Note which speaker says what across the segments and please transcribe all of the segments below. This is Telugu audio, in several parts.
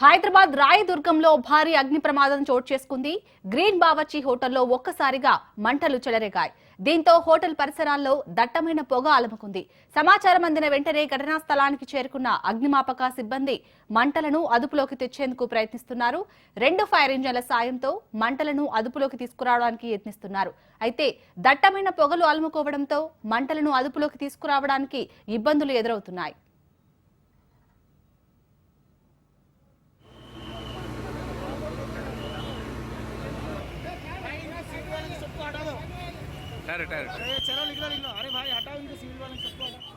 Speaker 1: హైదరాబాద్ రాయదుర్గంలో భారీ అగ్ని ప్రమాదం చోటు చేసుకుంది. గ్రీన్ బావర్చి హోటల్లో ఒక్కసారిగా మంటలు చెలరేగాయి. దీంతో హోటల్ పరిసరాల్లో దట్టమైన పొగ అలముకుంది. సమాచారం అందిన వెంటనే ఘటనా స్థలానికి చేరుకున్న అగ్నిమాపక సిబ్బంది మంటలను అదుపులోకి తెచ్చేందుకు ప్రయత్నిస్తున్నారు. 2 ఫైర్ ఇంజన్ల సాయంతో మంటలను అదుపులోకి తీసుకురావడానికి యత్నిస్తున్నారు. అయితే దట్టమైన పొగలు అలుముకోవడంతో మంటలను అదుపులోకి తీసుకురావడానికి ఇబ్బందులు ఎదురవుతున్నాయి.
Speaker 2: चलो लिख लो। अरे भाई हटाओ इनको, सिविल वाले सबको हटाओ।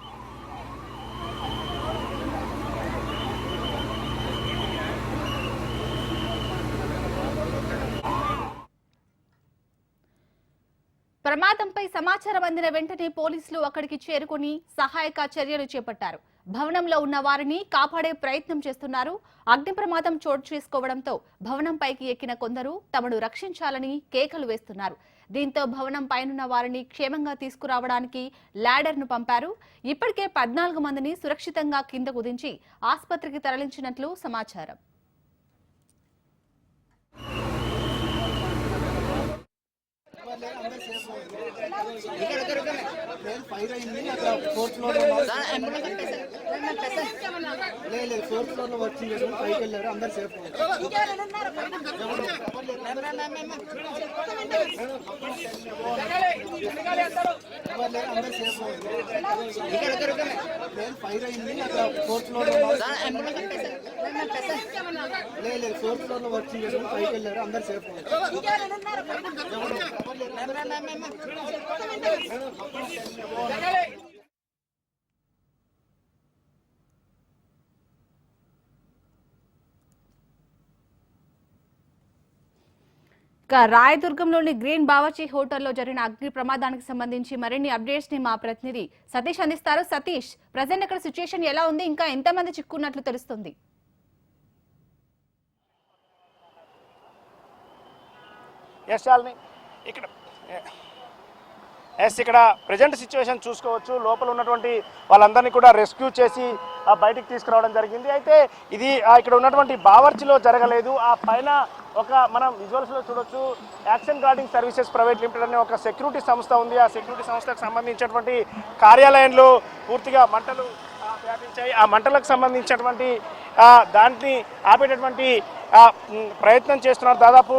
Speaker 1: ప్రమాదంపై సమాచారం అందిన వెంటనే పోలీసులు అక్కడికి చేరుకొని సహాయక చర్యలు చేపట్టారు. భవనంలో ఉన్న వారిని కాపాడే ప్రయత్నం చేస్తున్నారు. అగ్ని ప్రమాదం చోటు చేసుకోవడంతో భవనంపైకి ఎక్కిన కొందరు తమను రక్షించాలని కేకలు వేస్తున్నారు. దీంతో భవనం పైనున్న వారిని క్షేమంగా తీసుకురావడానికి ల్యాడర్ ను పంపారు. ఇప్పటికే 14 మందిని సురక్షితంగా కిందకు దించి ఆసుపత్రికి తరలించినట్లు సమాచారం.
Speaker 2: फोर्थ फ्लोर లో వర్క్ చేస్తున్నారు, పైకి వెళ్ళారు, అందరూ సేఫ్. ఫైర్ అయింది, అక్కడ ఫోర్త్ ఫ్లోర్ లో ఫోర్త్ ఫ్లోర్ లో వర్క్ చేస్తున్నారు, పైకి వెళ్ళారు, అందరూ సేఫ్.
Speaker 1: రాయదుర్గంలోని గ్రీన్ బావర్చి హోటల్లో జరిగిన అగ్ని ప్రమాదానికి సంబంధించి మరిన్ని అప్డేట్స్ ని మా ప్రతినిధి సతీష్ అందిస్తారు. సతీష్, ప్రజెంట్ అక్కడ సిచ్యుయేషన్ ఎలా ఉంది? ఇంకా ఎంతమంది చిక్కున్నట్లు తెలుస్తుంది?
Speaker 3: ఇక్కడ ప్రజెంట్ సిచ్యువేషన్ చూసుకోవచ్చు. లోపల ఉన్నటువంటి వాళ్ళందరినీ కూడా రెస్క్యూ చేసి బయటికి తీసుకురావడం జరిగింది. అయితే ఇది ఇక్కడ ఉన్నటువంటి బావర్చిలో జరగలేదు. ఆ పైన ఒక మనం విజువల్స్లో చూడొచ్చు, action guarding services private limited అనే ఒక సెక్యూరిటీ సంస్థ ఉంది. ఆ సెక్యూరిటీ సంస్థకు సంబంధించినటువంటి కార్యాలయంలో పూర్తిగా మంటలు వ్యాపించాయి. ఆ మంటలకు సంబంధించినటువంటి దాన్ని ఆపేటటువంటి ప్రయత్నం చేస్తున్నారు. దాదాపు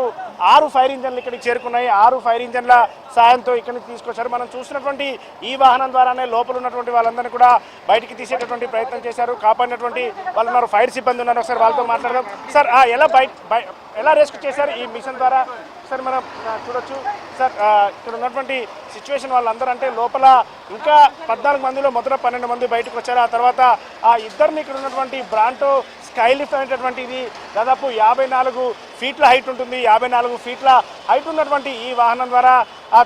Speaker 3: 6 ఫైర్ ఇంజన్లు ఇక్కడికి చేరుకున్నాయి. 6 ఫైర్ ఇంజన్ల సాయంతో ఇక్కడి నుంచి తీసుకొచ్చారు. మనం చూసినటువంటి ఈ వాహనం ద్వారానే లోపల ఉన్నటువంటి వాళ్ళందరినీ కూడా బయటికి తీసేటటువంటి ప్రయత్నం చేశారు. కాపాడినటువంటి వాళ్ళు ఉన్నారు, ఫైర్ సిబ్బంది ఉన్నారు. ఒకసారి వాళ్ళతో మాట్లాడదాం. సార్, ఎలా రెస్క్యూ చేశారు ఈ మిషన్ ద్వారా? సార్, మనం చూడొచ్చు. సార్, ఇక్కడ ఉన్నటువంటి సిచ్యువేషన్ వాళ్ళందరూ అంటే లోపల ఇంకా 14 మందిలో మొదట 12 మంది బయటకు వచ్చారు. ఆ తర్వాత ఆ ఇద్దరిని ఇక్కడ ఉన్నటువంటి బ్రాంటో స్కై లిఫ్ట్ అనేటటువంటిది దాదాపు 54 ఫీట్ల హైట్ ఉంటుంది. 54 ఫీట్ల హైట్ ఉన్నటువంటి ఈ వాహనం ద్వారా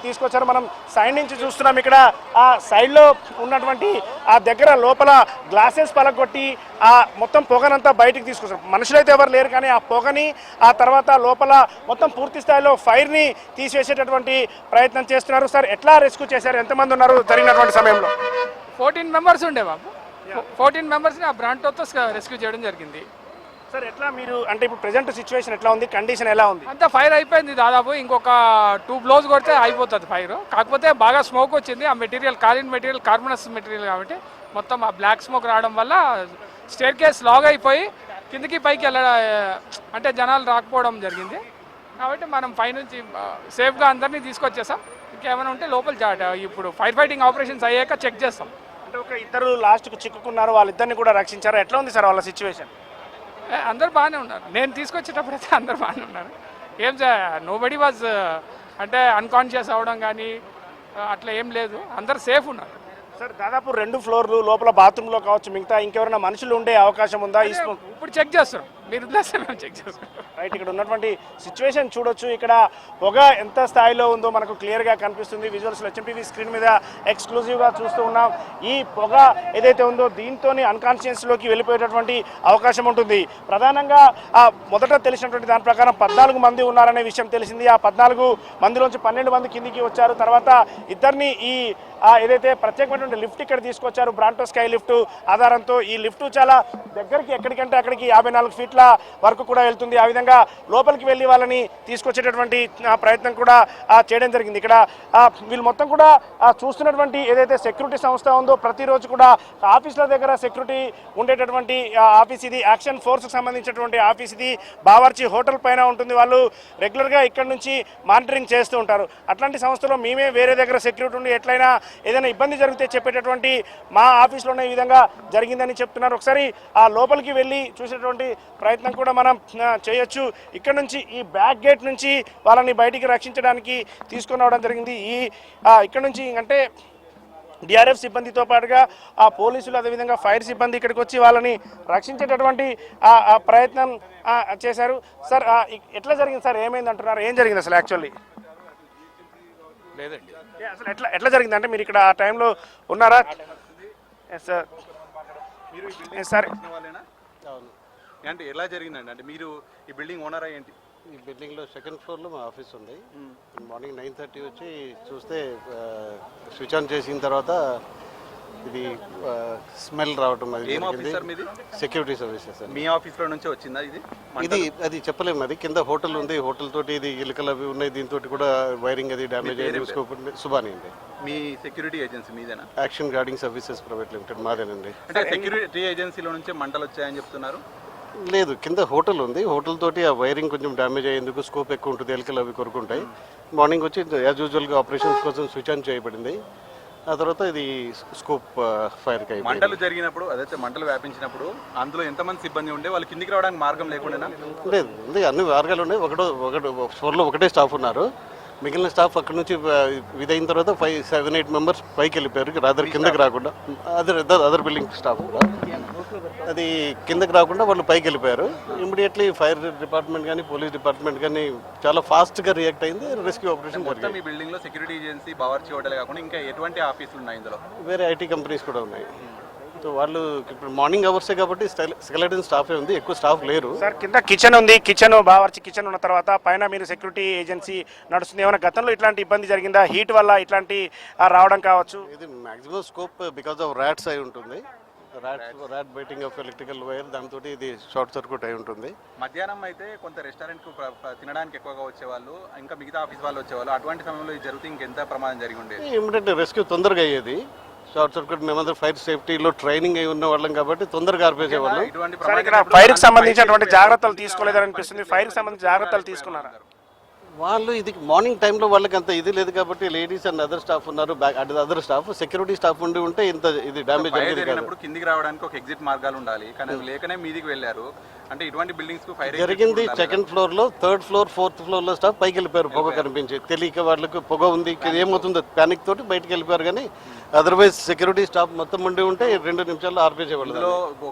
Speaker 3: తీసుకొచ్చారు. మనం సైడ్ నుంచి చూస్తున్నాం. ఇక్కడ ఆ సైడ్లో ఉన్నటువంటి ఆ దగ్గర లోపల గ్లాసెస్ పలగొట్టి ఆ మొత్తం పొగనంతా బయటికి తీసుకొచ్చారు. మనుషులైతే ఎవరు లేరు, కానీ ఆ పొగని ఆ తర్వాత లోపల మొత్తం పూర్తి స్థాయిలో ఫైర్ని తీసివేసేటటువంటి ప్రయత్నం చేస్తున్నారు. సార్, ఎట్లా రెస్క్యూ చేశారు? ఎంతమంది ఉన్నారు జరిగినటువంటి సమయంలో?
Speaker 4: 14 మెంబర్స్ ఉండే బాబు. 14 మెంబర్స్ని ఆ బ్రాంటోతో రెస్క్యూ చేయడం జరిగింది.
Speaker 3: సార్, ఎట్లా మీరు అంటే ఇప్పుడు ప్రెజెంట్ సిచ్యువేషన్ ఎట్లా ఉంది? కండిషన్ ఎలా ఉంది?
Speaker 4: అంతా ఫైర్ అయిపోయింది. దాదాపు ఇంకొక 2 బ్లోస్ కొడితే అయిపోతుంది ఫైర్. కాకపోతే బాగా స్మోక్ వచ్చింది. ఆ మెటీరియల్ కాలిన్ మెటీరియల్ కార్బనస్ మెటీరియల్ కాబట్టి మొత్తం ఆ బ్లాక్ స్మోక్ రావడం వల్ల స్టేర్ కేస్ లాగ్ అయిపోయి కిందికి పైకి వెళ్ళడం, అంటే జనాలు రాకపోవడం జరిగింది. కాబట్టి మనం పైనుంచి సేఫ్గా అందరినీ తీసుకొచ్చేసాం. ఇంకేమైనా ఉంటే లోపల ఇప్పుడు ఫైర్ ఫైటింగ్ ఆపరేషన్స్ అయ్యాక చెక్ చేస్తాం.
Speaker 3: అంటే ఒక ఇద్దరు లాస్ట్కు చిక్కుకున్నారు, వాళ్ళిద్దరిని కూడా రక్షించారు. ఎట్లా ఉంది సార్ వాళ్ళ సిచ్యువేషన్?
Speaker 4: అందరు బాగానే ఉన్నారు. నేను తీసుకొచ్చేటప్పుడు అయితే అందరు బాగానే ఉన్నారు. ఏం నోబడీ వాజ్ అంటే అన్కాన్షియస్ అవ్వడం కానీ అట్లా ఏం లేదు. అందరు సేఫ్ ఉన్నారు.
Speaker 3: సార్, దాదాపు 2 ఫ్లోర్లు లోపల బాత్రూంలో కావచ్చు, మిగతా ఇంకెవరైనా మనుషులు ఉండే అవకాశం ఉందా?
Speaker 4: ఇప్పుడు చెక్ చేస్తాం. మీరు మేము చెక్ చేస్తాం.
Speaker 3: రైట్, ఇక్కడ ఉన్నటువంటి సిచ్యువేషన్ చూడొచ్చు. ఇక్కడ పొగ ఎంత స్థాయిలో ఉందో మనకు క్లియర్గా కనిపిస్తుంది. విజువల్స్లో HMTV స్క్రీన్ మీద ఎక్స్క్లూజివ్గా చూస్తూ ఉన్నాం. ఈ పొగ ఏదైతే ఉందో దీంతో అన్కాన్షియస్లోకి వెళ్ళిపోయేటటువంటి అవకాశం ఉంటుంది. ప్రధానంగా మొదట తెలిసినటువంటి దాని ప్రకారం 14 మంది ఉన్నారనే విషయం తెలిసింది. ఆ 14 మందిలోంచి 12 మంది కిందికి వచ్చారు. తర్వాత ఇద్దరిని ఈ ఏదైతే ప్రత్యేకమైనటువంటి లిఫ్ట్ ఇక్కడ తీసుకొచ్చారు, బ్రాంటో స్కై లిఫ్ట్ ఆధారంతో. ఈ లిఫ్ట్ చాలా దగ్గరికి, ఎక్కడికంటే అక్కడికి 54 ఫీట్ల ఫీట్ల వరకు కూడా వెళ్తుంది. ఆ విధంగా లోపలికి వెళ్ళి వాళ్ళని తీసుకొచ్చేటటువంటి ప్రయత్నం కూడా చేయడం జరిగింది. ఇక్కడ వీళ్ళు మొత్తం కూడా చూస్తున్నటువంటి ఏదైతే సెక్యూరిటీ సంస్థ ఉందో ప్రతిరోజు కూడా ఆఫీసుల దగ్గర సెక్యూరిటీ ఉండేటటువంటి ఆఫీస్ ఇది. యాక్షన్ ఫోర్స్కి సంబంధించినటువంటి ఆఫీస్ ఇది. బావర్చి హోటల్ పైన ఉంటుంది. వాళ్ళు రెగ్యులర్గా ఇక్కడ నుంచి మానిటరింగ్ చేస్తూ ఉంటారు. అట్లాంటి సంస్థలో మేమే వేరే దగ్గర సెక్యూరిటీ ఉండి ఎట్లయినా ఏదైనా ఇబ్బంది జరిగితే చెప్పేటటువంటి మా ఆఫీస్లోనే ఈ విధంగా జరిగిందని చెప్తున్నారు. ఒకసారి ఆ లోపలికి వెళ్ళి చూసేటువంటి ప్రయత్నం కూడా మనం చేయొచ్చు. ఇక్కడ నుంచి ఈ బ్యాక్ గేట్ నుంచి వాళ్ళని బయటికి రక్షించడానికి తీసుకొని రావడం జరిగింది. ఇక్కడ నుంచి అంటే డిఆర్ఎఫ్ సిబ్బందితో పాటుగా ఆ పోలీసులు అదేవిధంగా ఫైర్ సిబ్బంది ఇక్కడికి వచ్చి వాళ్ళని రక్షించేటటువంటి ప్రయత్నం చేశారు. సార్ ఎట్లా జరిగింది సార్? ఏమైంది అంటున్నారు? ఏం జరిగింది అసలు యాక్చువల్లీ?
Speaker 5: లేదండి
Speaker 3: అసలు ఎట్లా జరిగింది అంటే మీరు ఇక్కడ ఆ టైంలో ఉన్నారా? సార్
Speaker 5: అంటే ఎలా జరిగిందండి? అంటే మీరు ఈ బిల్డింగ్ ఓనరా ఏంటి?
Speaker 2: ఈ బిల్డింగ్లో సెకండ్ ఫ్లోర్లో మా ఆఫీస్ ఉంది. మార్నింగ్ 9:30 వచ్చి చూస్తే స్విచ్ ఆన్ చేసిన తర్వాత ఇది స్మెల్ రావటం అది
Speaker 5: ఏం ఆఫీస్ సార్ మీది?
Speaker 2: Security services.
Speaker 5: మీ ఆఫీస్లో నుంచే వచ్చిందా ఇది?
Speaker 2: ఇది అది చెప్పలేము. అది కింద హోటల్ ఉంది. హోటల్ తోటి ఇది ఎలుకలు అవి ఉన్నాయి. దీంతో కూడా వైరింగ్ అది డ్యామేజ్ అయ్యింది. సుబాని అండి.
Speaker 5: మీ సెక్యూరిటీ ఏజెన్సీ మీదేనా?
Speaker 2: Action guarding services private limited మాదేనండి.
Speaker 5: అంటే సెక్యూరిటీ ఏజెన్సీలో నుంచే మంటలు వచ్చాయని చెప్తున్నారు.
Speaker 2: లేదు, కింద హోటల్ ఉంది. హోటల్ తోటి ఆ వైరింగ్ కొంచెం డ్యామేజ్ అయ్యేందుకు స్కోప్ ఎక్కువ ఉంటుంది. ఎలుకలు అవి కొరుకుంటాయి. మార్నింగ్ వచ్చి యాజ్ యూజువల్గా ఆపరేషన్స్ కోసం స్విచ్ ఆన్ చేయబడింది. ఆ తర్వాత ఇది స్కోప్ ఫైర్ కి
Speaker 5: మంటలు జరిగినప్పుడు అదైతే మంటలు వ్యాపించినప్పుడు అందులో ఎంతమంది సిబ్బంది ఉండే? వాళ్ళు కిందికి రావడానికి మార్గం లేకుండా?
Speaker 2: లేదు, ఉంది. అన్ని మార్గాలు ఉన్నాయి. ఒకటి ఫ్లోర్లో ఒకటే స్టాఫ్ ఉన్నారు. మిగిలిన స్టాఫ్ అక్కడ నుంచి ఇదైన తర్వాత 5-7-8 మెంబర్స్ పైకి వెళ్ళిపోయారు. రాదర్ కిందకి రాకుండా అదర్ బిల్డింగ్ స్టాఫ్ కూడా అది కిందకి రాకుండా వాళ్ళు పైకి వెళ్ళిపోయారు. ఇమ్మీడియట్లీ ఫైర్ డిపార్ట్మెంట్ కానీ పోలీస్ డిపార్ట్మెంట్ కానీ చాలా ఫాస్ట్గా రియాక్ట్ అయింది. రెస్క్యూ ఆపరేషన్ జరిగింది.
Speaker 5: మీ బిల్డింగ్లో సెక్యూరిటీ ఏజెన్సీ బావర్చి హోటల్ కాకుండా ఇంకా ఎటువంటి ఆఫీసులు ఉన్నాయి ఇందులో?
Speaker 2: వేరే ఐటీ కంపెనీస్ కూడా ఉన్నాయి. సో వాళ్ళు ఇప్పుడు మార్నింగ్ అవర్సే కాబట్టి స్కెలెటన్ స్టాఫే ఉంది. ఎక్కువ స్టాఫ్ లేరు.
Speaker 3: సార్ కింద కిచెన్ ఉంది. కిచెన్ బావర్చి కిచెన్ ఉన్న తర్వాత పైన మీరు సెక్యూరిటీ ఏజెన్సీ నడుస్తుంది. ఏమైనా గతంలో ఇట్లాంటి ఇబ్బంది జరిగిందా? హీట్ వల్ల ఇట్లాంటి రావడం కావచ్చు?
Speaker 2: ఇది maximum scope because of rats అయి ఉంటుంది. Rat biting of electrical wire, దాంతో ఇది షార్ట్ సర్క్యూట్ అయి ఉంటుంది.
Speaker 5: మధ్యాహ్నం అయితే కొంత రెస్టారెంట్కు తినడానికి ఎక్కువగా వచ్చేవాళ్ళు, ఇంకా మిగతా ఆఫీస్ వాళ్ళు వచ్చేవాళ్ళు. అటువంటి సమయంలో ఇది జరిగితే ఇంకెంత ప్రమాదం జరిగి ఉండేది?
Speaker 2: ఇమ్మీడియట్ రెస్క్యూ తొందరగా అయ్యేది. షార్ట్ సర్క్యూట్ మేమందరూ ఫైర్ సేఫ్టీలో ట్రైనింగ్ అయి ఉన్న వాళ్ళం కాబట్టి తొందరగా ఆర్పేసేవాళ్ళం.
Speaker 3: ఫైర్ కి సంబంధించినటువంటి జాగ్రత్తలు తీసుకోలేదని అనిపిస్తుంది. ఫైర్ కి సంబంధించి జాగ్రత్తలు తీసుకున్నారా?
Speaker 2: వాళ్ళు ఇది మార్నింగ్ టైంలో వాళ్ళకి అంత ఇది లేదు కాబట్టి లేడీస్ అండ్ అదర్ స్టాఫ్ ఉన్నారు. అదర్ స్టాఫ్ సెక్యూరిటీ స్టాఫ్ ఉంటే ఇంత ఇది డ్యామేజ్
Speaker 5: జరిగినప్పుడు కిందికి రావడానికి ఒక ఎగ్జిట్ మార్గాలు ఉండాలి, కానీ అవి లేకనే మీదికి వెళ్ళారు. అంటే ఇటువంటి బిల్డింగ్స్ కు ఫైర్
Speaker 2: జరిగింది. సెకండ్ ఫ్లోర్ లో, థర్డ్ ఫ్లోర్, ఫోర్త్ ఫ్లోర్ లో స్టాఫ్ పైకి వెళ్ళిపోయారు. పొగ కనిపించి తెలియక వాళ్ళకు పొగ ఉంది ఏమవుతుందో ప్యానిక్ తోటి బయటకు వెళ్ళిపోయారు. కానీ అదర్వైజ్ సెక్యూరిటీ స్టాఫ్ మొత్తం ఉండి ఉంటే 2 నిమిషాల్లో ఆర్పేసేవాళ్ళు.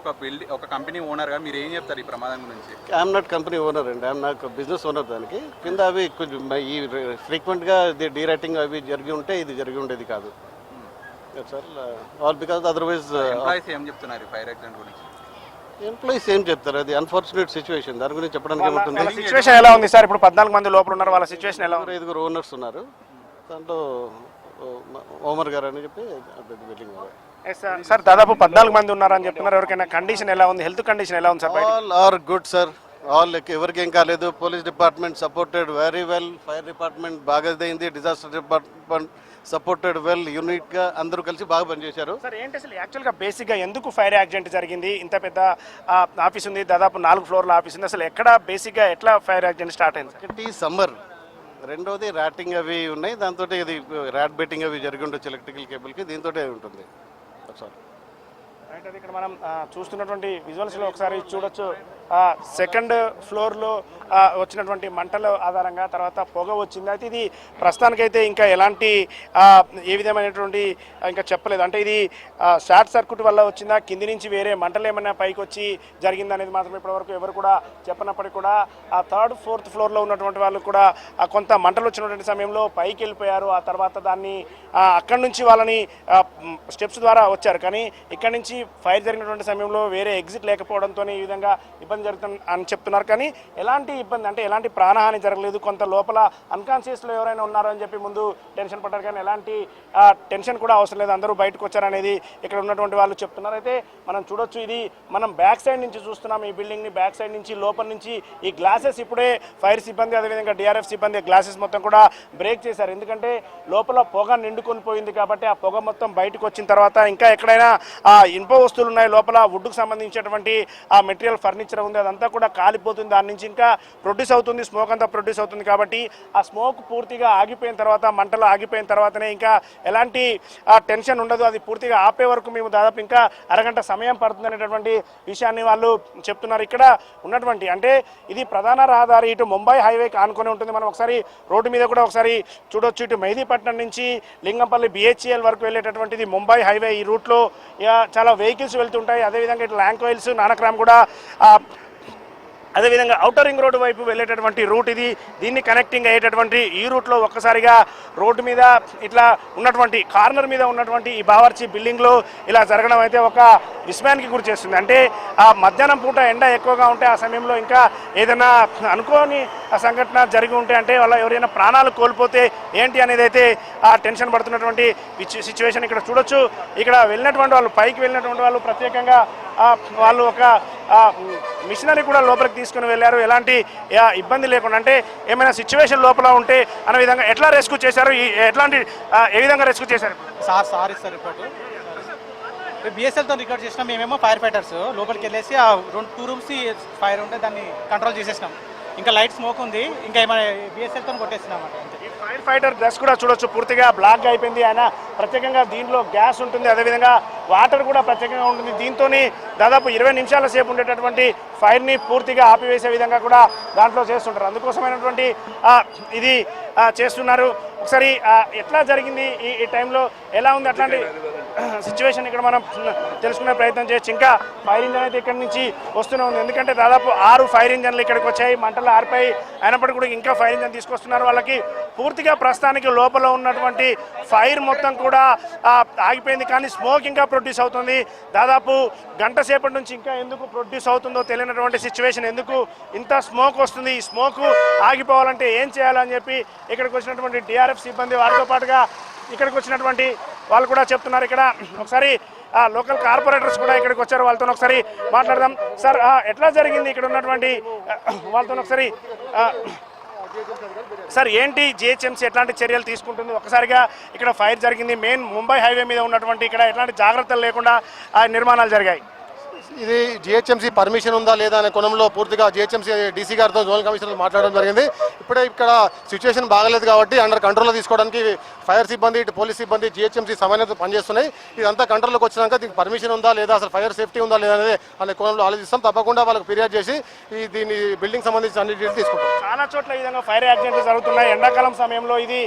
Speaker 5: ఒక కంపెనీ ఓనర్ గా మీరు ఏం చెప్తారు ఈ ప్రమాదం గురించి?
Speaker 2: ఐఎమ్ నాట్ కంపెనీ ఓనర్ అండి, ఐఎమ్ నాట్ బిజినెస్ ఓనర్. దానికి కింద అవి కొంచెం ఈ ఫ్రీక్వెంట్ గా డీరైటింగ్ అవి జరిగి ఉంటే ఇది జరిగి ఉండేది కాదు sir. All because otherwise
Speaker 5: employees ఏం చెప్తున్నారు ఫైర్ యాక్సిడెంట్ గురించి?
Speaker 2: ఎంప్లాయీస్ ఏం చెప్తారు? అది అన్ఫార్చునేట్ సిచ్యువేషన్. దాని గురించి చెప్పడానికి ఏముంటుంది?
Speaker 3: సిచ్యువేషన్ ఎలా ఉంది సార్? ఇప్పుడు 14 మంది లోపల ఉన్నారు. వాళ్ళ సిచ్యువేషన్ ఎలా ఉంది?
Speaker 2: 5 ఓనర్స్ ఉన్నారు. దాంట్లో ఓమర్ గారు అని చెప్పి బిల్డింగ్
Speaker 3: సార్ దాదాపు 14 మంది ఉన్నారని చెప్తున్నారు. ఎవరికైనా కండిషన్ ఎలా ఉంది? హెల్త్ కండిషన్ ఎలా ఉంది sir?
Speaker 2: All are good sir. All ఎవరికి ఏం కాలేదు. Police department supported very well. Fire department బాగా అయింది. Disaster department supported well. Unit గా అందరూ కలిసి బాగా పనిచేశారు.
Speaker 3: సార్ ఏంటి అసలు యాక్చువల్గా బేసిక్గా ఎందుకు ఫైర్ యాక్సిడెంట్ జరిగింది? ఇంత పెద్ద ఆఫీస్ ఉంది, దాదాపు 4 ఫ్లోర్ల ఆఫీస్ ఉంది. అసలు ఎక్కడ బేసిక్గా ఎట్లా ఫైర్ యాక్సిడెంట్ స్టార్ట్ అయింది?
Speaker 2: ఒకటి సమ్మర్, రెండోది ర్యాటింగ్ అవి ఉన్నాయి. దాంతో ఇది ర్యాట్ బెట్టింగ్ అవి జరిగి ఉండొచ్చు ఎలక్ట్రికల్ కేబుల్కి. దీంతో ఉంటుంది సార్.
Speaker 3: రైట్, అది ఇక్కడ మనం చూస్తున్నటువంటి విజువల్స్లో ఒకసారి చూడొచ్చు. సెకండ్ ఫ్లోర్లో వచ్చినటువంటి మంటల ఆధారంగా తర్వాత పొగ వచ్చింది. అయితే ఇది ప్రస్తుతానికైతే ఇంకా ఎలాంటి ఏ విధమైనటువంటి ఇంకా చెప్పలేదు. అంటే ఇది షార్ట్ సర్క్యూట్ వల్ల వచ్చిందా, కింది నుంచి వేరే మంటలు ఏమైనా పైకి వచ్చి జరిగిందా అనేది మాత్రం ఇప్పటివరకు ఎవరు కూడా చెప్పనప్పటికీ కూడా ఆ థర్డ్ ఫోర్త్ ఫ్లోర్లో ఉన్నటువంటి వాళ్ళు కూడా కొంత మంటలు వచ్చినటువంటి సమయంలో పైకి వెళ్ళిపోయారు. ఆ తర్వాత దాన్ని అక్కడి నుంచి వాళ్ళని స్టెప్స్ ద్వారా వచ్చారు. కానీ ఇక్కడ నుంచి నుంచి ఫైర్ జరిగినటువంటి సమయంలో వేరే ఎగ్జిట్ లేకపోవడంతో ఈ విధంగా ఇబ్బంది జరుగుతుంది అని చెప్తున్నారు. కానీ ఎలాంటి ఇబ్బంది అంటే ఎలాంటి ప్రాణహాని జరగలేదు. కొంత లోపల అన్కాన్షియస్లో ఎవరైనా ఉన్నారో అని చెప్పి ముందు టెన్షన్ పడ్డారు, కానీ ఎలాంటి టెన్షన్ కూడా అవసరం లేదు, అందరూ బయటకు వచ్చారనేది ఇక్కడ ఉన్నటువంటి వాళ్ళు చెప్తున్నారు. అయితే మనం చూడొచ్చు, ఇది మనం బ్యాక్ సైడ్ నుంచి చూస్తున్నాం ఈ బిల్డింగ్ని. బ్యాక్ సైడ్ నుంచి లోపల నుంచి ఈ గ్లాసెస్ ఇప్పుడే ఫైర్ సిబ్బంది అదేవిధంగా డిఆర్ఎఫ్ సిబ్బంది గ్లాసెస్ మొత్తం కూడా బ్రేక్ చేశారు. ఎందుకంటే లోపల పొగ నిండుకొని పోయింది కాబట్టి ఆ పొగ మొత్తం బయటకు వచ్చిన తర్వాత ఇంకా ఎక్కడైనా ఇనుప వస్తువులు ఉన్నాయి లోపల, వుడ్కు సంబంధించినటువంటి ఆ మెటీరియల్ ఫర్నిచర్ ఉంది, అదంతా కూడా కాలిపోతుంది. దాని నుంచి ఇంకా ప్రొడ్యూస్ అవుతుంది, స్మోక్ అంతా ప్రొడ్యూస్ అవుతుంది. కాబట్టి ఆ స్మోక్ పూర్తిగా ఆగిపోయిన తర్వాత, మంటలు ఆగిపోయిన తర్వాతనే ఇంకా ఎలాంటి టెన్షన్ ఉండదు. అది పూర్తిగా ఆపే వరకు మేము దాదాపు ఇంకా అరగంట సమయం పడుతుంది అనేటువంటి విషయాన్ని వాళ్ళు చెప్తున్నారు. ఇక్కడ ఉన్నటువంటి అంటే ఇది ప్రధాన రహదారి, ఇటు ముంబై హైవేకి ఆనుకొని ఉంటుంది. మనం ఒకసారి రోడ్డు మీద కూడా ఒకసారి చూడొచ్చు. ఇటు మెహదీపట్నం నుంచి లింగంపల్లి BHEL వరకు వెళ్ళేటటువంటిది ముంబై హైవే. ఈ రూట్లో చాలా వెహికల్స్ వెళ్తుంటాయి. అదేవిధంగా ఇటు ల్యాంకోయిల్స్, నానక్రామ్ కూడా, అదేవిధంగా ఔటర్ రింగ్ రోడ్డు వైపు వెళ్ళేటటువంటి రూట్ ఇది. దీన్ని కనెక్టింగ్ అయ్యేటటువంటి ఈ రూట్లో ఒక్కసారిగా రోడ్డు మీద ఇట్లా ఉన్నటువంటి కార్నర్ మీద ఉన్నటువంటి ఈ బావర్చి బిల్డింగ్లో ఇలా జరగడం అయితే ఒక విస్మయానికి గురి చేస్తుంది. అంటే ఆ మధ్యాహ్నం పూట ఎండ ఎక్కువగా ఉంటే ఆ సమయంలో ఇంకా ఏదైనా అనుకోని సంఘటన జరిగి ఉంటే, అంటే వాళ్ళ ఎవరైనా ప్రాణాలు కోల్పోతే ఏంటి అనేది అయితే ఆ టెన్షన్ పడుతున్నటువంటి సిచ్యువేషన్ ఇక్కడ చూడొచ్చు. ఇక్కడ వెళ్ళినటువంటి వాళ్ళు, పైకి వెళ్ళినటువంటి వాళ్ళు ప్రత్యేకంగా వాళ్ళు ఒక మిషనరీ కూడా లోపలికి తీసుకుని వెళ్ళారు, ఎలాంటి ఇబ్బంది లేకుండా. అంటే ఏమైనా సిచ్యువేషన్ లోపల ఉంటే అనే విధంగా ఎట్లా రెస్క్యూ చేశారు, ఎట్లాంటి ఏ విధంగా రెస్క్యూ చేశారు?
Speaker 6: సార్ రిపోర్టు BSLతో రికార్డ్ చేసినాం. మేమేమో ఫైర్ ఫైటర్స్ లోపలికి వెళ్ళేసి ఆ 2 రూమ్స్ ఫైర్ ఉంటే దాన్ని కంట్రోల్ చేసేసినాం. ఇంకా లైట్ స్మోక్ ఉంది, ఇంకా ఏమైనా BSLతో కొట్టేసినాం అంటే.
Speaker 3: ఈ ఫైర్ ఫైటర్ డ్రెస్ కూడా చూడొచ్చు, పూర్తిగా బ్లాక్ అయిపోయింది. ఆయన ప్రత్యేకంగా దీంట్లో గ్యాస్ ఉంటుంది, అదేవిధంగా వాటర్ కూడా ప్రత్యేకంగా ఉంటుంది. దీంతో దాదాపు 20 నిమిషాల సేపు ఉండేటటువంటి ఫైర్ని పూర్తిగా ఆపివేసే విధంగా కూడా దాంట్లో చేస్తుంటారు. అందుకోసమైనటువంటి ఇది చేస్తున్నారు. ఒకసారి ఎట్లా జరిగింది ఈ టైంలో, ఎలా ఉంది అట్లాంటి సిచ్యువేషన్ ఇక్కడ మనం తెలుసుకునే ప్రయత్నం చేయొచ్చు. ఇంకా ఫైర్ ఇంజన్ అయితే ఇక్కడి నుంచి వస్తూనే ఉంది, ఎందుకంటే దాదాపు 6 ఫైర్ ఇంజన్లు ఇక్కడికి వచ్చాయి. మంటలు ఆరిపోయి అయినప్పటికీ కూడా ఇంకా ఫైర్ ఇంజన్ తీసుకొస్తున్నారు. వాళ్ళకి పూర్తిగా ప్రస్తుతానికి లోపల ఉన్నటువంటి ఫైర్ మొత్తం కూడా ఆగిపోయింది, కానీ స్మోక్ ఇంకా ప్రొడ్యూస్ అవుతుంది. దాదాపు గంట సేపటి నుంచి ఇంకా ఎందుకు ప్రొడ్యూస్ అవుతుందో తెలియనటువంటి సిచ్యువేషన్. ఎందుకు ఇంత స్మోక్ వస్తుంది, ఈ స్మోక్ ఆగిపోవాలంటే ఏం చేయాలని చెప్పి ఇక్కడికి వచ్చినటువంటి డిఆర్ఎఫ్ సిబ్బంది, వారితో పాటుగా ఇక్కడికి వచ్చినటువంటి వాళ్ళు కూడా చెప్తున్నారు. ఇక్కడ ఒకసారి లోకల్ కార్పొరేటర్స్ కూడా ఇక్కడికి వచ్చారు, వాళ్ళతో ఒకసారి మాట్లాడదాం. సార్, ఎట్లా జరిగింది ఇక్కడ ఉన్నటువంటి వాళ్ళతో ఒకసారి? సార్, ఏంటి GHMC ఎట్లాంటి చర్యలు తీసుకుంటుంది? ఒకసారిగా ఇక్కడ ఫైర్ జరిగింది, మెయిన్ ముంబై హైవే మీద ఉన్నటువంటి ఇక్కడ ఎట్లాంటి జాగ్రత్తలు లేకుండా నిర్మాణాలు జరిగాయి?
Speaker 7: ఇది GHMC పర్మిషన్ ఉందా లేదా అనే కోణంలో పూర్తిగా GHMC DC గారితో జోనల్ కమిషనర్ మాట్లాడడం జరిగింది. ఇప్పుడే ఇక్కడ సిచ్యువేషన్ బాగలేదు కాబట్టి అండర్ కంట్రోల్లో తీసుకోవడానికి ఫైర్ సిబ్బంది, పోలీస్ సిబ్బంది, GHMC సమన్వయంతో పనిచేస్తున్నాయి. ఇదంతా కంట్రోల్లోకి వచ్చినాక దీనికి పర్మిషన్ ఉందా లేదా, అసలు ఫైర్ సేఫ్టీ ఉందా లేదా అనే కోణంలో ఆలోచిస్తాం. తప్పకుండా వాళ్ళకి ఫిర్యాదు చేసి దీన్ని బిల్డింగ్ సంబంధించిన అన్ని డీటెయిల్స్ తీసుకుంటాం.
Speaker 3: చాలా చోట్ల ఈ విధంగా ఫైర్ యాక్సిడెంట్లు జరుగుతున్నాయి ఎండాకాలం సమయంలో. ఇది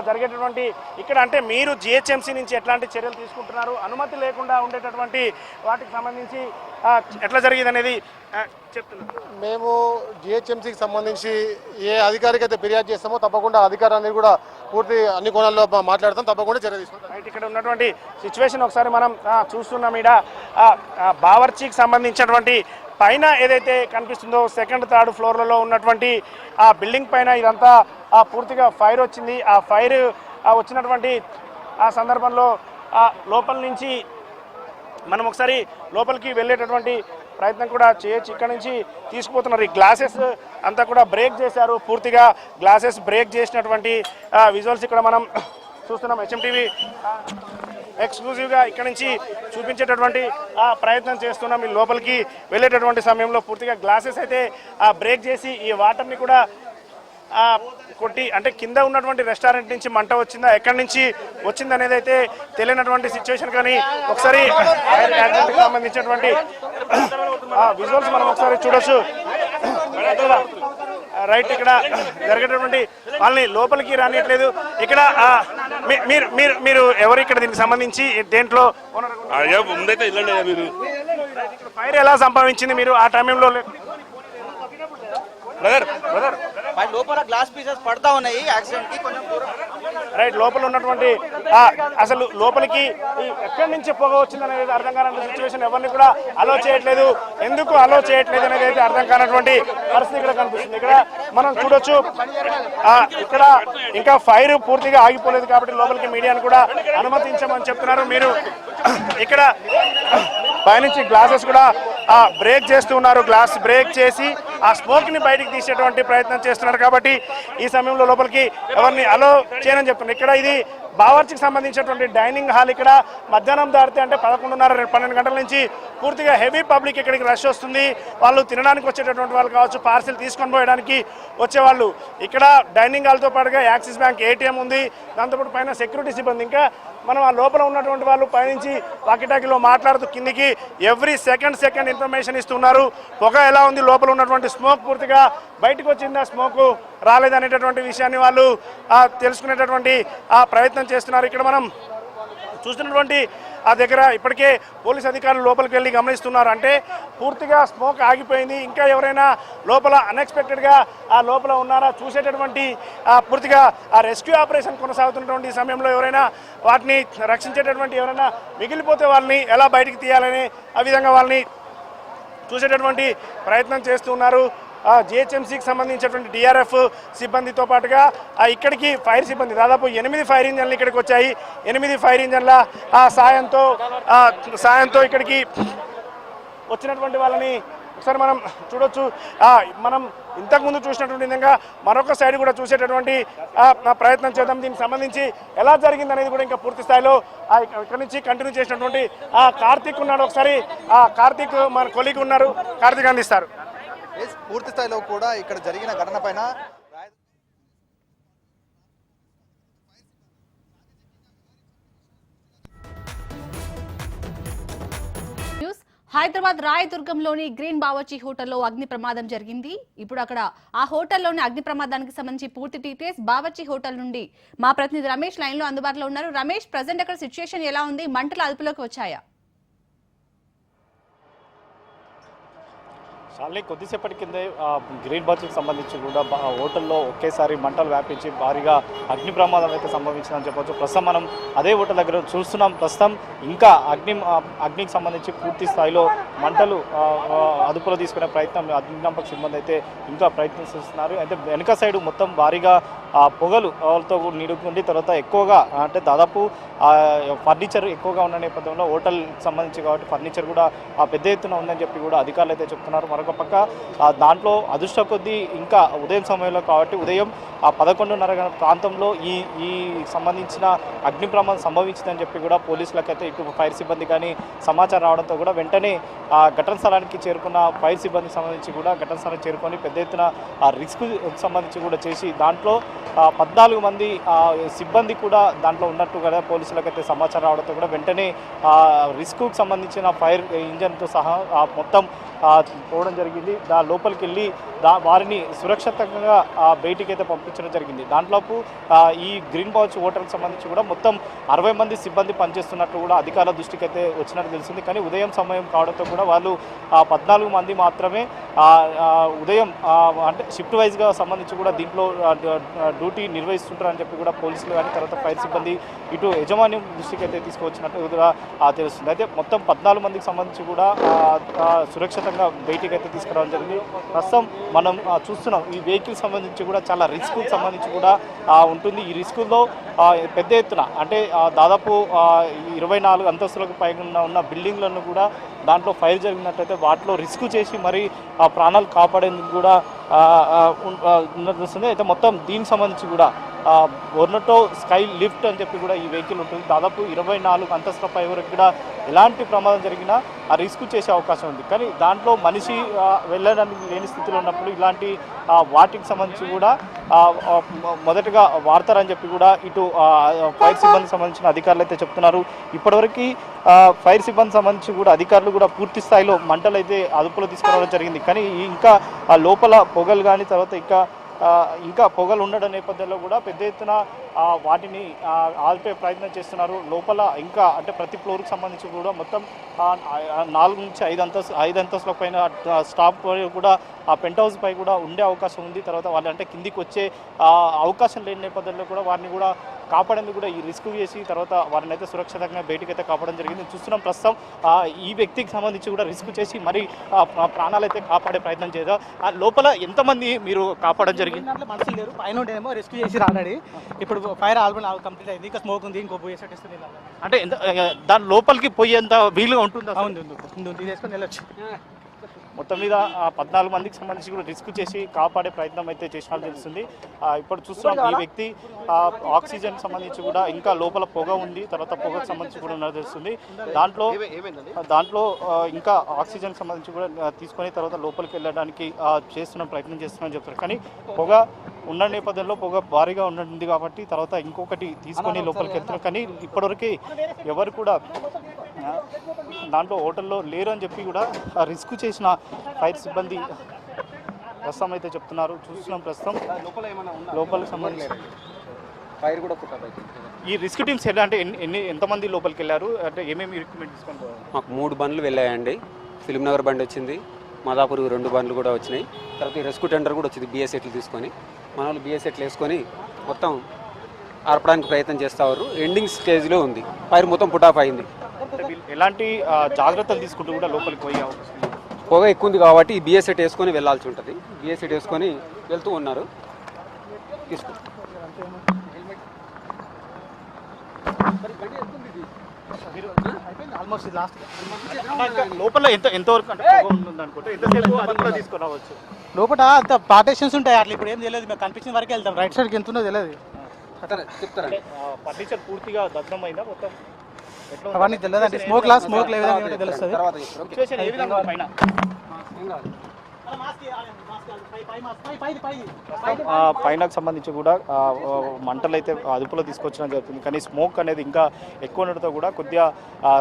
Speaker 3: జరిగేటటువంటి ఇక్కడ అంటే మీరు GHMC నుంచి ఎట్లాంటి చర్యలు తీసుకుంటున్నారు? అనుమతి లేకుండా ఉండేటటువంటి వాటికి సంబంధించి ఎట్లా జరిగింది అనేది చెప్తున్నారు.
Speaker 7: మేము GHMCకి సంబంధించి ఏ అధికారికి అయితే ఫిర్యాదు చేస్తామో తప్పకుండా అధికారాన్ని కూడా పూర్తి అన్ని కోణాల్లో మాట్లాడతాం, తప్పకుండా చర్య తీసుకుంటాం.
Speaker 3: ఇక్కడ ఉన్నటువంటి సిచ్యువేషన్ ఒకసారి మనం చూస్తున్నాం. ఇక్కడ బావర్చీకి సంబంధించినటువంటి పైన ఏదైతే కనిపిస్తుందో 2nd, 3rd ఫ్లోర్లలో ఉన్నటువంటి ఆ బిల్డింగ్ పైన ఇదంతా పూర్తిగా ఫైర్ వచ్చింది. ఆ ఫైర్ వచ్చినటువంటి ఆ సందర్భంలో లోపల నుంచి మనం ఒకసారి లోపలికి వెళ్ళేటటువంటి ప్రయత్నం కూడా చేయొచ్చు. ఇక్కడ నుంచి తీసుకుపోతున్నారు. ఈ గ్లాసెస్ అంతా కూడా బ్రేక్ చేశారు, పూర్తిగా గ్లాసెస్ బ్రేక్ చేసినటువంటి విజువల్స్ ఇక్కడ మనం చూస్తున్నాం. HMTV ఎక్స్క్లూజివ్గా ఇక్కడ నుంచి చూపించేటటువంటి ప్రయత్నం చేస్తున్నాం. ఈ లోపలికి వెళ్ళేటటువంటి సమయంలో పూర్తిగా గ్లాసెస్ అయితే బ్రేక్ చేసి ఈ వాటర్ని కూడా కొట్టి, అంటే కింద ఉన్నటువంటి రెస్టారెంట్ నుంచి మంట వచ్చిందా, ఎక్కడి నుంచి వచ్చింది అనేది అయితే తెలియనటువంటి సిచ్యువేషన్. కానీ ఒకసారి ఫైర్ యాక్సిడెంట్కి సంబంధించినటువంటి విజువల్స్ మనం ఒకసారి చూడొచ్చు. రైట్, ఇక్కడ జరిగేటటువంటి వాళ్ళని లోపలికి రానియట్లేదు. ఇక్కడ మీరు ఎవరు ఇక్కడ దీనికి సంబంధించి దేంట్లో ఫైర్ ఎలా సంభవించింది? మీరు ఆ టైంలో
Speaker 6: లోపల గ్లాస్ పీసెస్ పడతా ఉన్నాయి యాక్సిడెంట్ కి కొంచెం దూరం
Speaker 3: రైట్ లోపల ఉన్నటువంటి అసలు లోపలికి ఎక్కడి నుంచి పొగ వచ్చిందనేది అర్థం కానటువంటి సిచ్యువేషన్, ఎవరిని కూడా అలో చేయట్లేదు. ఎందుకు అలో చేయట్లేదు అనేది అయితే అర్థం కానటువంటి పరిస్థితి ఇక్కడ కనిపిస్తుంది. ఇక్కడ మనం చూడొచ్చు, ఇక్కడ ఇంకా ఫైర్ పూర్తిగా ఆగిపోలేదు కాబట్టి లోపలికి మీడియాను కూడా అనుమతించమని చెప్తున్నారు. మీరు ఇక్కడ పైనుంచి గ్లాసెస్ కూడా బ్రేక్ చేస్తూ ఉన్నారు. గ్లాస్ బ్రేక్ చేసి ఆ స్మోక్ ని బయటికి తీసేటువంటి ప్రయత్నం చేస్తున్నారు కాబట్టి ఈ సమయంలో లోపలికి ఎవరిని అలో చేయని చెప్తున్నారు. ఇక్కడ ఇది బావర్చికి సంబంధించినటువంటి డైనింగ్ హాల్. ఇక్కడ మధ్యాహ్నం దాటితే అంటే 11:30 12 గంటల నుంచి పూర్తిగా హెవీ పబ్లిక్ ఇక్కడికి రష్ వస్తుంది. వాళ్ళు తినడానికి వచ్చేటటువంటి వాళ్ళు కావచ్చు, పార్సిల్ తీసుకొని పోయడానికి వచ్చేవాళ్ళు. ఇక్కడ డైనింగ్ హాల్తో పాటుగా యాక్సిస్ బ్యాంక్ ఏటీఎం ఉంది, దాంతోపాటు పైన సెక్యూరిటీ సిబ్బంది. ఇంకా మనం ఆ లోపల ఉన్నటువంటి వాళ్ళు పైనుంచి వాకిటాకీలో మాట్లాడుతూ కిందికి ఎవ్రీ సెకండ్ ఇన్ఫర్మేషన్ ఇస్తున్నారు. పొగ ఎలా ఉంది, లోపల ఉన్నటువంటి స్మోక్ పూర్తిగా బయటకు వచ్చిందా, స్మోక్ రాలేదనేటటువంటి విషయాన్ని వాళ్ళు తెలుసుకునేటటువంటి ప్రయత్నం చేస్తున్నారు. ఇక్కడ మనం చూస్తున్నటువంటి ఆ దగ్గర ఇప్పటికే పోలీస్ అధికారులు లోపలికి వెళ్ళి గమనిస్తున్నారు. అంటే పూర్తిగా స్మోక్ ఆగిపోయింది. ఇంకా ఎవరైనా లోపల అన్ఎక్స్పెక్టెడ్గా ఆ లోపల ఉన్నారా చూసేటటువంటి పూర్తిగా ఆ రెస్క్యూ ఆపరేషన్ కొనసాగుతున్నటువంటి సమయంలో ఎవరైనా వాటిని రక్షించేటటువంటి ఎవరైనా మిగిలిపోతే వాళ్ళని ఎలా బయటికి తీయాలని ఆ విధంగా వాళ్ళని చూసేటటువంటి ప్రయత్నం చేస్తున్నారు. జిహెచ్ఎంసీకి సంబంధించినటువంటి డిఆర్ఎఫ్ సిబ్బందితో పాటుగా ఇక్కడికి ఫైర్ సిబ్బంది దాదాపు 8 ఫైర్ ఇంజన్లు ఇక్కడికి వచ్చాయి. 8 ఫైర్ ఇంజన్ల సాయంతో ఇక్కడికి వచ్చినటువంటి వాళ్ళని ఒకసారి మనం చూడొచ్చు. మనం ఇంతకుముందు చూసినటువంటి విధంగా మరొక సైడ్ కూడా చూసేటటువంటి ప్రయత్నం చేద్దాం. దీనికి సంబంధించి ఎలా జరిగింది అనేది కూడా ఇంకా పూర్తి స్థాయిలో ఇక్కడి నుంచి కంటిన్యూ చేసినటువంటి కార్తీక్ ఉన్నాడు. ఒకసారి కార్తీక్ మన కొలీగ్ ఉన్నారు, కార్తీక్ అందిస్తారు.
Speaker 8: పూర్తి స్థాయిలో కూడా ఇక్కడ జరిగిన ఘటన పైన
Speaker 1: హైదరాబాద్ రాయదుర్గంలోని గ్రీన్ బావర్చి హోటల్లో అగ్ని ప్రమాదం జరిగింది. ఇప్పుడు అక్కడ ఆ హోటల్లోని అగ్ని ప్రమాదానికి సంబంధించి పూర్తి డీటెయిల్స్ బావర్చి హోటల్ నుండి మా ప్రతినిధి రమేష్ లైన్ లో అందుబాటులో ఉన్నారు. రమేష్, ప్రజెంట్ అక్కడ సిచ్యుయేషన్ ఎలా ఉంది? మంటలు అదుపులోకి వచ్చాయా?
Speaker 6: చాలా కొద్దిసేపటి కిందే గ్రీన్ బావర్చికి సంబంధించి కూడా హోటల్లో ఒకేసారి మంటలు వ్యాపించి భారీగా అగ్ని ప్రమాదం అయితే సంభవించిందని చెప్పొచ్చు. ప్రస్తుతం మనం అదే హోటల్ దగ్గర చూస్తున్నాం. ప్రస్తుతం ఇంకా అగ్నికి సంబంధించి పూర్తి స్థాయిలో మంటలు అదుపులో తీసుకునే ప్రయత్నం అగ్నిమాపక సిబ్బంది అయితే ఇంకా ప్రయత్నిస్తున్నారు. అయితే వెనుక సైడ్ మొత్తం భారీగా పొగలుతో నిండుకుంది. తర్వాత ఎక్కువగా అంటే దాదాపు ఫర్నిచర్ ఎక్కువగా ఉన్న నేపథ్యంలో హోటల్ సంబంధించి కాబట్టి ఫర్నిచర్ కూడా పెద్ద ఎత్తున ఉందని చెప్పి కూడా అధికారులు అయితే చెప్తున్నారు. మరొక పక్క దాంట్లో అదృష్ట కొద్దీ ఇంకా ఉదయం సమయంలో కాబట్టి ఉదయం 11:30 ప్రాంతంలో ఈ సంబంధించిన అగ్ని ప్రమాదం సంభవించిందని చెప్పి కూడా పోలీసులకైతే ఇటు ఫైర్ సిబ్బంది కానీ సమాచారం రావడంతో కూడా వెంటనే ఘటన స్థలానికి చేరుకున్న ఫైర్ సిబ్బందికి సంబంధించి కూడా ఘటన స్థలానికి చేరుకొని పెద్ద ఎత్తున రిస్క్ సంబంధించి కూడా చేసి దాంట్లో 14 మంది సిబ్బంది కూడా దాంట్లో ఉన్నట్టు కదా పోలీసులకైతే సమాచారం రావడంతో కూడా వెంటనే రిస్క్కు సంబంధించిన ఫైర్ ఇంజన్తో సహా మొత్తం పోవడం జరిగింది. లోపలికి వెళ్ళి వారిని సురక్షితంగా బయటికి అయితే పంపించడం జరిగింది. దాంట్లోపు ఈ గ్రీన్ బావర్చి హోటల్కి సంబంధించి కూడా మొత్తం 60 మంది సిబ్బంది పనిచేస్తున్నట్టు కూడా అధికారుల దృష్టికి అయితే వచ్చినట్టు తెలిసింది. కానీ ఉదయం సమయం కావడంతో కూడా వాళ్ళు 14 మంది మాత్రమే ఉదయం అంటే షిఫ్ట్ వైజ్గా సంబంధించి కూడా దీంట్లో డ్యూటీ నిర్వహిస్తుంటారని చెప్పి కూడా పోలీసులు కానీ తర్వాత ఫైర్ సిబ్బంది ఇటు యజమాన్యం దృష్టికి అయితే తీసుకువచ్చినట్టు కూడా తెలుస్తుంది. అయితే మొత్తం 14 మందికి సంబంధించి కూడా సురక్షితంగా బయటికి అయితే తీసుకురావడం జరిగింది. ప్రస్తుతం మనం చూస్తున్నాం ఈ వెహికల్ సంబంధించి కూడా చాలా రిస్క్కి సంబంధించి కూడా ఉంటుంది. ఈ రిస్కుల్లో పెద్ద ఎత్తున అంటే దాదాపు 24 అంతస్తులకు పైన ఉన్న బిల్డింగ్లను కూడా దాంట్లో ఫైర్ జరిగినట్టయితే వాటిలో రిస్క్ చేసి మరి ప్రాణాలు కాపాడేందుకు కూడా ఉన్నది. అయితే మొత్తం దీనికి సంబంధించి కూడా బొర్నటో స్కై లిఫ్ట్ అని చెప్పి కూడా ఈ వెహికల్ ఉంటుంది. దాదాపు 24 అంతస్తుల పై వరకు కూడా ఎలాంటి ప్రమాదం జరిగినా ఆ రిస్క్ చేసే అవకాశం ఉంది. కానీ దాంట్లో మనిషి వెళ్ళడానికి లేని స్థితిలో ఉన్నప్పుడు ఇలాంటి వాటికి సంబంధించి కూడా మొదటగా వాడతారని చెప్పి కూడా ఇటు ఫైర్ సిబ్బందికి సంబంధించిన అధికారులు అయితే చెప్తున్నారు. ఇప్పటివరకు ఫైర్ సిబ్బంది సంబంధించి కూడా అధికారులు కూడా పూర్తి స్థాయిలో మంటలు అయితే అదుపులో తీసుకురావడం జరిగింది. కానీ ఇంకా లోపల పొగలు కానీ తర్వాత ఇంకా పొగలు ఉండడం నేపథ్యంలో కూడా పెద్ద ఎత్తున వాటిని ఆల్పే ప్రయత్నం చేస్తున్నారు. లోపల ఇంకా అంటే ప్రతి ఫ్లోర్కి సంబంధించి కూడా మొత్తం 4 నుంచి 5 అంతస్తుల పైన స్టాఫ్ కూడా
Speaker 3: ఆ పెంట్ హౌస్ పై కూడా ఉండే అవకాశం ఉంది. తర్వాత వాళ్ళు అంటే కిందికి వచ్చే అవకాశం లేని నేపథ్యంలో కూడా వారిని కూడా కాపాడేందుకు కూడా ఈ రిస్క్ చేసి తర్వాత వారిని అయితే సురక్షితంగా బయటకైతే కాపాడడం జరిగింది. చూస్తున్నాం ప్రస్తుతం ఈ వ్యక్తికి సంబంధించి కూడా రిస్క్ చేసి మరి ప్రాణాలు అయితే కాపాడే ప్రయత్నం చేద్దాం. లోపల ఎంతమంది మీరు కాపాడడం జరిగింది?
Speaker 6: దాంట్లో మనుషులు లేరు, పైన ఉంటేనేమో రెస్క్యూ చేసి ఆల్రెడీ. ఇప్పుడు ఫైర్ ఆల్రెడీ కంప్లీట్ అయింది, ఇంకా స్మోక్ ఉంది, ఇంకో పోయేసట్టు ఇస్తుంది.
Speaker 3: అంటే ఎంత దాని లోపలికి పోయేంత వీలుగా ఉంటుంది?
Speaker 6: అవును, తీసుకొని వెళ్ళొచ్చు.
Speaker 3: మొత్తం మీద 14 మందికి సంబంధించి కూడా రిస్క్ చేసి కాపాడే ప్రయత్నం అయితే చేసినట్టు తెలుస్తుంది. ఇప్పుడు చూస్తున్నాం ఈ వ్యక్తి ఆక్సిజన్ సంబంధించి కూడా ఇంకా లోపల పొగ ఉంది, తర్వాత పొగకు సంబంధించి కూడా ఉన్నది తెలుస్తుంది. దాంట్లో ఇంకా ఆక్సిజన్ సంబంధించి కూడా తీసుకొని తర్వాత లోపలికి వెళ్ళడానికి చేస్తున్న ప్రయత్నం చేస్తున్నామని చెప్తారు. కానీ పొగ ఉన్న నేపథ్యంలో పొగ భారీగా ఉన్నది కాబట్టి తర్వాత ఇంకొకటి తీసుకొని లోపలికి వెళ్తున్నారు. కానీ ఇప్పటివరకు ఎవరు కూడా దాంట్లో హోటల్లో లేరు అని చెప్పి కూడా రిస్క్ చేసిన ఫైర్ సిబ్బంది ప్రస్తుతం అయితే చెప్తున్నారు. చూస్తున్నాం ప్రస్తుతం లోపలికి సంబంధించి
Speaker 5: ఫైర్ కూడా పుట్టారు.
Speaker 3: ఈ రిస్క్ టీమ్స్ ఎలా అంటే ఎంతమంది లోపలికి వెళ్ళారు, అంటే ఏమేమి రిక్రూట్మెంట్ తీసుకొని పోయారు?
Speaker 9: మాకు 3 బండ్లు వెళ్ళాయండి. ఫిలిం నగర్ బండి వచ్చింది, మాదాపూర్ 2 బండ్లు కూడా వచ్చినాయి. తర్వాత ఈ రెస్క్యూ టెండర్ కూడా వచ్చింది. బిఎస్ సెట్లు తీసుకొని మన వాళ్ళు బిఎస్ సెట్లు వేసుకొని మొత్తం ఆర్పడానికి ప్రయత్నం చేస్తారు. ఎండింగ్ స్టేజ్లో ఉంది, ఫైర్ మొత్తం పుటాఫ్ అయింది.
Speaker 3: ఎలాంటి జాగ్రత్తలు తీసుకుంటూ కూడా లోపలికి పోయే అవకాశం ఉంది?
Speaker 9: పొగ ఎక్కువ ఉంది కాబట్టి బిఎస్ సెట్ వేసుకొని వెళ్ళాల్సి ఉంటుంది. బిఎస్ సెట్ వేసుకొని వెళ్తూ ఉన్నారు. తీసుకుంటాం
Speaker 6: ఆల్మోస్ట్ లాస్ట్
Speaker 3: లోపల ఎంతవరకు అంటే పొగ ఉంటుంది అనుకుంటే ఎంతసేపు అది కూడా తీసుకొని రావచ్చు?
Speaker 6: లోపల అంత పార్టీషన్స్ ఉంటాయి, అట్లా ఇప్పుడు ఏం తెలియదు. మేము కనిపించిన వరకే వెళ్తాం, రైట్ సైడ్కి ఎంత ఉందో తెలియదు.
Speaker 9: చెప్తారండి.
Speaker 3: ఫర్నిచర్ పూర్తిగా దగ్ధమైందా మొత్తం?
Speaker 6: అవన్నీ తెలియదు అంటే స్మోక్ లేదు తెలుస్తుంది.
Speaker 3: సిచ్యువేషన్ ఏ విధంగా పైన పైనకు సంబంధించి కూడా మంటలు అయితే అదుపులో తీసుకొచ్చడం జరుగుతుంది. కానీ స్మోక్ అనేది ఇంకా ఎక్కువ ఉండడంతో కూడా కొద్దిగా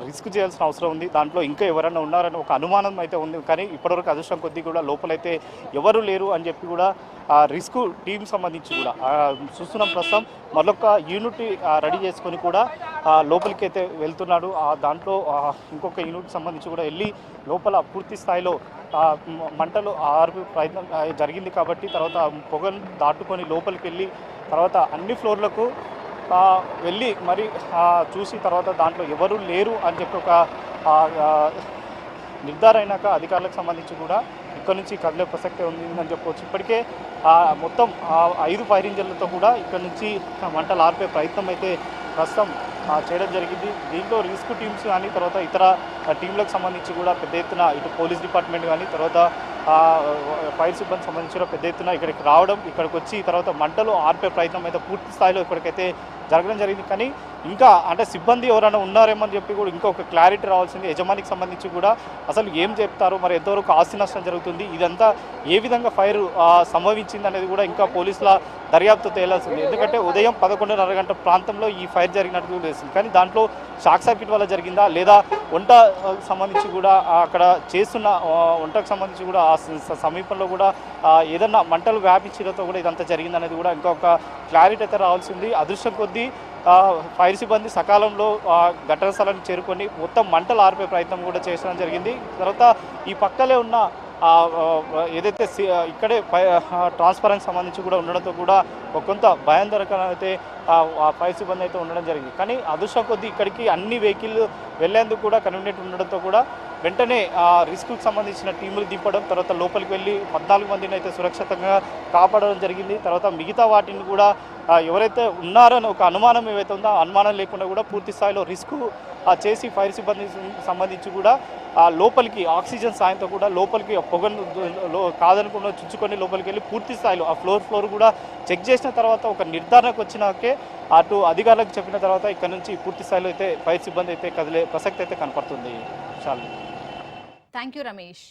Speaker 3: రిస్క్ చేయాల్సిన అవసరం ఉంది. దాంట్లో ఇంకా ఎవరైనా ఉన్నారని ఒక అనుమానం అయితే ఉంది. కానీ ఇప్పటివరకు అదృష్టం కొద్ది కూడా లోపలైతే ఎవరు లేరు అని చెప్పి కూడా రిస్క్ టీం సంబంధించి కూడా చూస్తున్నాం. ప్రస్తుతం మరొక యూనిట్ రెడీ చేసుకొని కూడా లోపలికి అయితే వెళ్తున్నాడు. దాంట్లో ఇంకొక యూనిట్ సంబంధించి కూడా వెళ్ళి లోపల పూర్తి స్థాయిలో మంటలు ఆర్పే ప్రయత్నం జరిగింది కాబట్టి తర్వాత పొగను దాటుకొని లోపలికి వెళ్ళి తర్వాత అన్ని ఫ్లోర్లకు వెళ్ళి మరి చూసి తర్వాత దాంట్లో ఎవరు లేరు అని చెప్పి ఒక నిర్ధారణ అయినాక అధికారులకు సంబంధించి కూడా ఇక్కడ నుంచి కదిలే ప్రసక్తే ఉందని చెప్పవచ్చు. ఇప్పటికే మొత్తం 5 ఫైర్ ఇంజన్లతో కూడా ఇక్కడ నుంచి మంటలు ఆర్పే ప్రయత్నం అయితే ప్రస్తుతం చేయడం జరిగింది. దీంట్లో రిస్క్ టీమ్స్ కానీ తర్వాత ఇతర టీంలకు సంబంధించి కూడా పెద్ద ఎత్తున ఇటు పోలీస్ డిపార్ట్మెంట్ కానీ తర్వాత ఫైర్ సిబ్బంది సంబంధించిన పెద్ద ఎత్తున ఇక్కడికి రావడం, ఇక్కడికి వచ్చి తర్వాత మంటలు ఆర్పే ప్రయత్నం అయితే పూర్తి స్థాయిలో ఇప్పటికైతే జరగడం జరిగింది. కానీ ఇంకా అంటే సిబ్బంది ఎవరైనా ఉన్నారేమో అని చెప్పి కూడా ఇంకొక క్లారిటీ రావాల్సింది. యజమానికి సంబంధించి కూడా అసలు ఏం చెప్తారు, మరి ఎంతవరకు ఆస్తి నష్టం జరుగుతుంది, ఇదంతా ఏ విధంగా ఫైర్ సంభవించింది అనేది కూడా ఇంకా పోలీసుల దర్యాప్తు తేలాల్సింది. ఎందుకంటే ఉదయం 11:30 గంటల ప్రాంతంలో ఈ ఫైర్ జరిగినట్టు తెలుస్తుంది. కానీ దాంట్లో షార్ట్ సర్క్యూట్ వల్ల జరిగిందా లేదా వంట సంబంధించి కూడా అక్కడ చేస్తున్న వంటకు సంబంధించి కూడా ఆ సమీపంలో కూడా ఏదన్నా మంటలు వ్యాపించడంతో కూడా ఇదంతా జరిగిందనేది కూడా ఇంకొక క్లారిటీ అయితే రావాల్సింది. అదృష్టం కొద్దీ ఫైర్ సిబ్బంది సకాలంలో ఘటన స్థలానికి చేరుకొని మొత్తం మంటలు ఆర్పే ప్రయత్నం కూడా చేయడం జరిగింది. తర్వాత ఈ పక్కలే ఉన్న ఏదైతే ఇక్కడే ట్రాన్స్ఫార్మర్కి సంబంధించి కూడా ఉండడంతో కూడా కొంత భయాందోళన అయితే ఫైర్ సిబ్బంది అయితే ఉండడం జరిగింది. కానీ అదృష్టం కొద్దీ ఇక్కడికి అన్ని వెహికల్ వెళ్లేందుకు కూడా కన్వీనియంట్ ఉండడంతో కూడా వెంటనే రిస్క్కి సంబంధించిన టీములు దింపడం, తర్వాత లోపలికి వెళ్ళి 14 మందిని అయితే సురక్షితంగా కాపాడడం జరిగింది. తర్వాత మిగతా వాటిని కూడా ఎవరైతే ఉన్నారని ఒక అనుమానం ఏవైతే ఉందో అనుమానం లేకుండా కూడా పూర్తి స్థాయిలో రిస్క్ చేసి ఫైర్ సిబ్బంది సంబంధించి కూడా లోపలికి ఆక్సిజన్ సాయంతో కూడా లోపలికి పొగను కాదనుకున్న చుచ్చుకొని లోపలికి వెళ్ళి పూర్తి స్థాయిలో ఆ ఫ్లోర్ కూడా చెక్ చేసిన తర్వాత ఒక నిర్ధారణకు వచ్చినాకే అటు అధికారులకు చెప్పిన తర్వాత ఇక్కడ నుంచి పూర్తి స్థాయిలో అయితే ఫైర్ సిబ్బంది అయితే కదిలే ప్రసక్తి అయితే కనపడుతుంది. చాలా
Speaker 1: థ్యాంక్ యూ రమేష్.